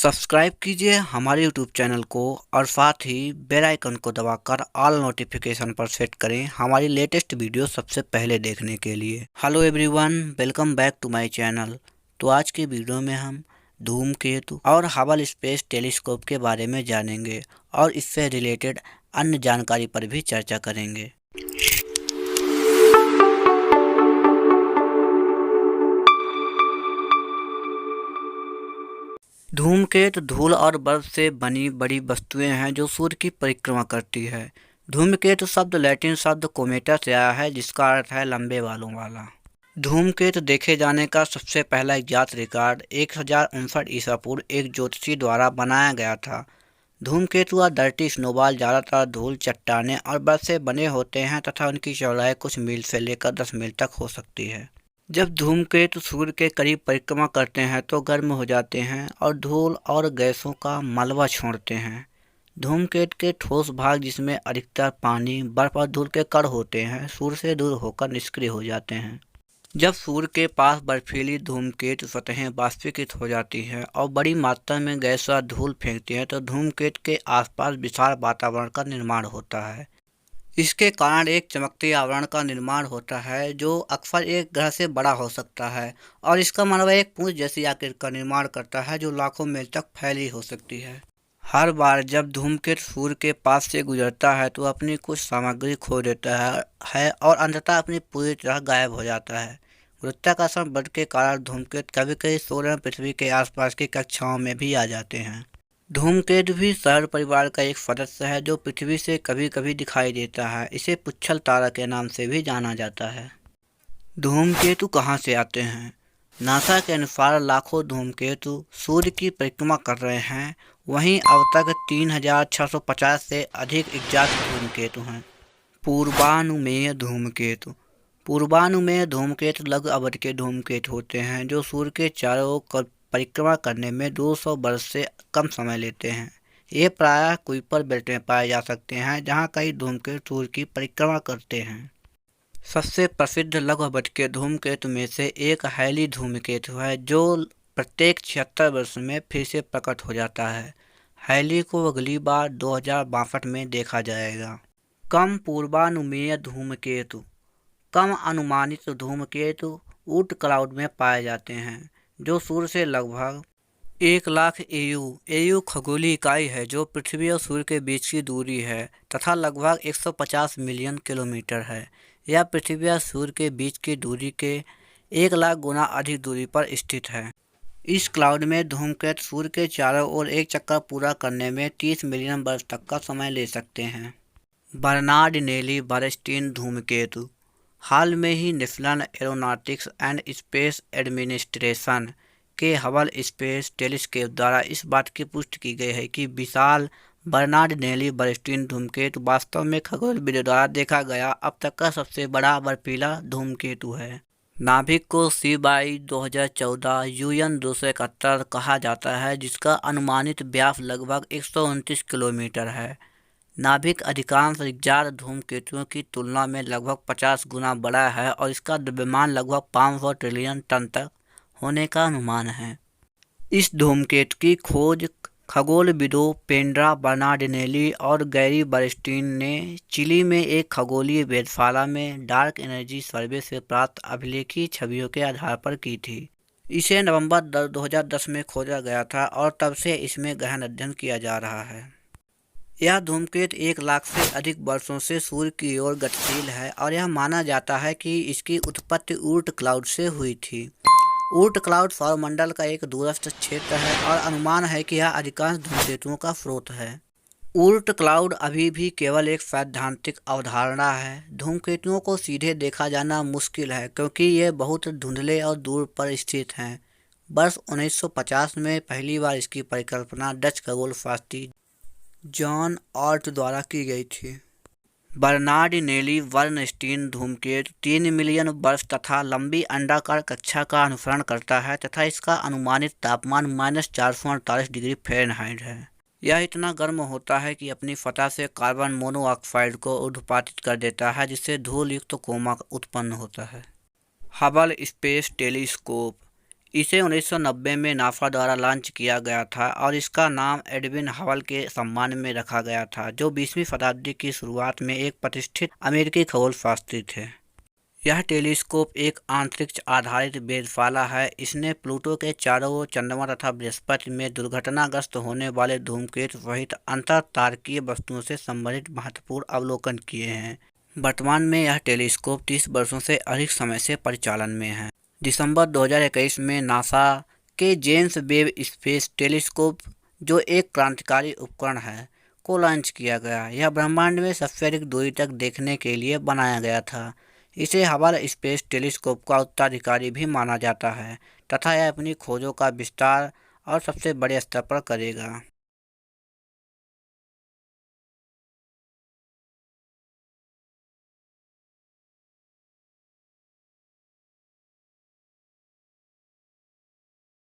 Subscribe कीजिए हमारे YouTube channel को और साथ ही बेल आइकन को दबाकर ऑल नोटिफिकेशन पर सेट करें हमारी लेटेस्ट वीडियो सबसे पहले देखने के लिए। Hello everyone, welcome back to my channel. तो आज के वीडियो में हम धूमकेतु और हबल स्पेस टेलीस्कोप के बारे में जानेंगे और इससे रिलेटेड अन्य जानकारी पर भी चर्चा करेंगे। धूमकेतु धूल और बर्फ से बनी बड़ी वस्तुएं हैं जो सूर्य की परिक्रमा करती है। धूमकेतु शब्द लैटिन शब्द कोमेटा से आया है, जिसका अर्थ है लंबे बालों वाला। धूमकेतु देखे जाने का सबसे पहला ज्ञात रिकॉर्ड 1059 ईसा पूर्व एक ज्योतिषी द्वारा बनाया गया था। धूमकेतु और डर्टी स्नोबॉल ज़्यादातर धूल, चट्टानें और बर्फ से बने होते हैं तथा उनकी चौड़ाई कुछ मील से लेकर 10 मील तक हो सकती है। जब धूमकेतु सूर्य के करीब परिक्रमा करते हैं तो गर्म हो जाते हैं और धूल और गैसों का मलबा छोड़ते हैं। धूमकेतु के ठोस भाग, जिसमें अधिकतर पानी, बर्फ और धूल के कण होते हैं, सूर्य से दूर होकर निष्क्रिय हो जाते हैं। जब सूर्य के पास बर्फीली धूमकेतु सतहें वाष्पीकृत हो जाती हैं और बड़ी मात्रा में गैस और धूल फेंकती हैं तो धूमकेतु के आसपास विशाल वातावरण का निर्माण होता है। इसके कारण एक चमकते आवरण का निर्माण होता है जो अक्सर एक ग्रह से बड़ा हो सकता है और इसका मलबा एक पूंछ जैसी आकृति का निर्माण करता है जो लाखों मील तक फैली हो सकती है। हर बार जब धूमकेतु सूर्य के पास से गुजरता है तो अपनी कुछ सामग्री खो देता है और अंततः अपनी पूरी तरह गायब हो जाता है। गुरुत्वाकर्षण बल के कारण धूमकेतु कभी कभी सूर्य और पृथ्वी के आसपास की कक्षाओं में भी आ जाते हैं। धूमकेतु भी सौर परिवार का एक सदस्य है जो पृथ्वी से कभी कभी दिखाई देता है। इसे पुच्छल तारा के नाम से भी जाना जाता है। धूमकेतु कहाँ से आते हैं? नासा के अनुसार लाखों धूमकेतु सूर्य की परिक्रमा कर रहे हैं। वहीं अब तक 3650 से अधिक अज्ञात धूमकेतु हैं। पूर्वानुमेय धूमकेतु। पूर्वानुमेय धूमकेतु लघु अवधि के धूमकेतु होते हैं जो सूर्य के चारों ओर परिक्रमा करने में 200 वर्ष से कम समय लेते हैं। ये प्रायः कुइपर बेल्ट में पाए जा सकते हैं जहां कई धूमकेतु सूर्य की परिक्रमा करते हैं। सबसे प्रसिद्ध लघु अवधि के धूमकेतु में से एक हैली धूमकेतु है जो प्रत्येक 76 वर्ष में फिर से प्रकट हो जाता है। हैली को अगली बार 2062 में देखा जाएगा। कम पूर्वानुमेय धूमकेतु। कम अनुमानित धूमकेतु ऊर्ट क्लाउड में पाए जाते हैं जो सूर्य से लगभग 1,00,000 एयू खगोलीय इकाई है जो पृथ्वी और सूर्य के बीच की दूरी है तथा लगभग 150 मिलियन किलोमीटर है। यह पृथ्वी और सूर्य के बीच की दूरी के 1,00,000 गुना अधिक दूरी पर स्थित है। इस क्लाउड में धूमकेतु सूर्य के चारों ओर एक चक्कर पूरा करने में 30 मिलियन वर्ष तक का समय ले सकते हैं। बर्नार्ड नेली बर्नस्टीन धूमकेतु। हाल में ही National Aeronautics and Space Administration के हबल स्पेस टेलीस्कोप द्वारा इस बात की पुष्टि की गई है कि विशाल बर्नार्ड नेली बर्नस्टीन धूमकेतु वास्तव में खगोलविदों द्वारा देखा गया अब तक का सबसे बड़ा बर्फीला धूमकेतु है। नाभिक को CBI 2014 UN 271 कहा जाता है जिसका अनुमानित व्यास लगभग 129 किलोमीटर है। नाभिक अधिकांश अज्ञात धूमकेतुओं की तुलना में लगभग 50 गुना बड़ा है और इसका द्रव्यमान लगभग 500 ट्रिलियन टन तक होने का अनुमान है। इस धूमकेतु की खोज खगोलविदों पेड्रा बर्नार्डिनेली और गैरी बर्नस्टीन ने चिली में एक खगोलीय वेधशाला में डार्क एनर्जी सर्वे से प्राप्त अभिलेखीय छवियों के आधार पर की थी। इसे नवंबर 2010 में खोजा गया था और तब से इसमें गहन अध्ययन किया जा रहा है। यह धूमकेतु 1,00,000 से अधिक वर्षों से सूर्य की ओर गतिशील है और यह माना जाता है कि इसकी उत्पत्ति ऊर्ट क्लाउड से हुई थी। ऊर्ट क्लाउड सौरमंडल का एक दूरस्थ क्षेत्र है और अनुमान है कि यह अधिकांश धूमकेतुओं का स्रोत है। ऊर्ट क्लाउड अभी भी केवल एक सैद्धांतिक अवधारणा है। धूमकेतुओं को सीधे देखा जाना मुश्किल है क्योंकि ये बहुत धुंधले और दूर पर स्थित हैं। वर्ष 1950 में पहली बार इसकी परिकल्पना डच खगोलशास्त्री जॉन ऑर्ट द्वारा की गई थी। बर्नार्डिनेली बर्नस्टीन धूमकेतु 3 मिलियन वर्ष तथा लंबी अंडाकार कक्षा का अनुसरण करता है तथा इसका अनुमानित तापमान -448 डिग्री फ़ारेनहाइट है। यह इतना गर्म होता है कि अपनी सतह से कार्बन मोनोऑक्साइड को ऊर्ध्वपातित कर देता है जिससे धूल युक्त कोमा उत्पन्न होता है। Hubble Space telescope. इसे 1990 में नासा द्वारा लॉन्च किया गया था और इसका नाम एडविन हबल के सम्मान में रखा गया था, जो 20वीं शताब्दी की शुरुआत में एक प्रतिष्ठित अमेरिकी खगोलशास्त्री थे। यह टेलीस्कोप एक अंतरिक्ष आधारित वेधशाला है। इसने प्लूटो के चारों ओर, चंद्रमा तथा बृहस्पति में दुर्घटनाग्रस्त होने वाले धूमकेतु सहित अंतरतारकीय वस्तुओं से संबंधित महत्वपूर्ण अवलोकन किए हैं। वर्तमान में यह टेलीस्कोप 30 वर्षों से अधिक समय से परिचालन में है। दिसंबर 2021 में नासा के जेम्स वेब स्पेस टेलीस्कोप, जो एक क्रांतिकारी उपकरण है, को लॉन्च किया गया। यह ब्रह्मांड में सबसे अधिक दूरी तक देखने के लिए बनाया गया था। इसे हबल स्पेस टेलीस्कोप का उत्तराधिकारी भी माना जाता है तथा यह अपनी खोजों का विस्तार और सबसे बड़े स्तर पर करेगा।